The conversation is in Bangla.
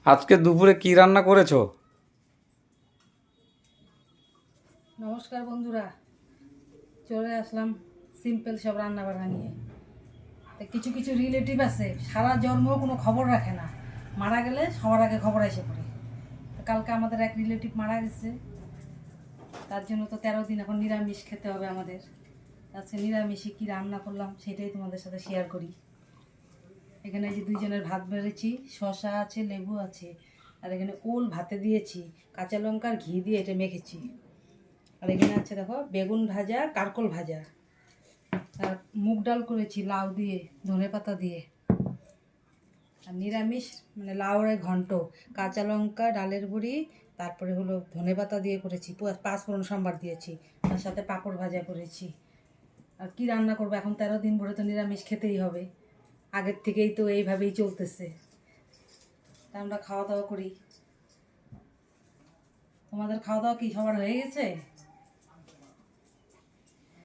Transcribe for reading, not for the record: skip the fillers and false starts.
আজকে দুপুরে কি রান্না করেছো? নমস্কার বন্ধুরা, চলে আসলাম সিম্পল সব রান্না বান্না নিয়ে। তা কিছু কিছু রিলেটিভ আছে সারা জন্মেও কোনো খবর রাখে না, মারা গেলে সবার আগে খবর এসে পড়ে। তো কালকে আমাদের এক রিলেটিভ মারা গেছে, তার জন্য তো 13 দিন এখন নিরামিষ খেতে হবে আমাদের। আজকে নিরামিষে কী রান্না করলাম সেটাই তোমাদের সাথে শেয়ার করি। এখানে এই যে দুইজনের ভাত বেড়েছি, শসা আছে, লেবু আছে, আর এখানে ওল ভাতে দিয়েছি, কাঁচা লঙ্কার ঘি দিয়ে এটা মেখেছি। আর এখানে আছে দেখো বেগুন ভাজা, কারকল ভাজা, আর মুগ ডাল করেছি লাউ দিয়ে, ধনেপাতা দিয়ে। আর নিরামিষ মানে লাউয়ের ঘন্ট, কাঁচা লঙ্কা, ডালের বড়ি, তারপরে হলো ধনেপাতা দিয়ে করেছি, পাঁচফোড়ন সম্বার দিয়েছি, তার সাথে পাঁপড় ভাজা করেছি। আর কি রান্না করবো, এখন 13 দিন ভরে তো নিরামিষ খেতেই হবে, আগের থেকেই তো এইভাবেই চলতেছে। তা আমরা খাওয়া দাওয়া করি। তোমাদের খাওয়া দাওয়া কি সবার হয়ে গেছে?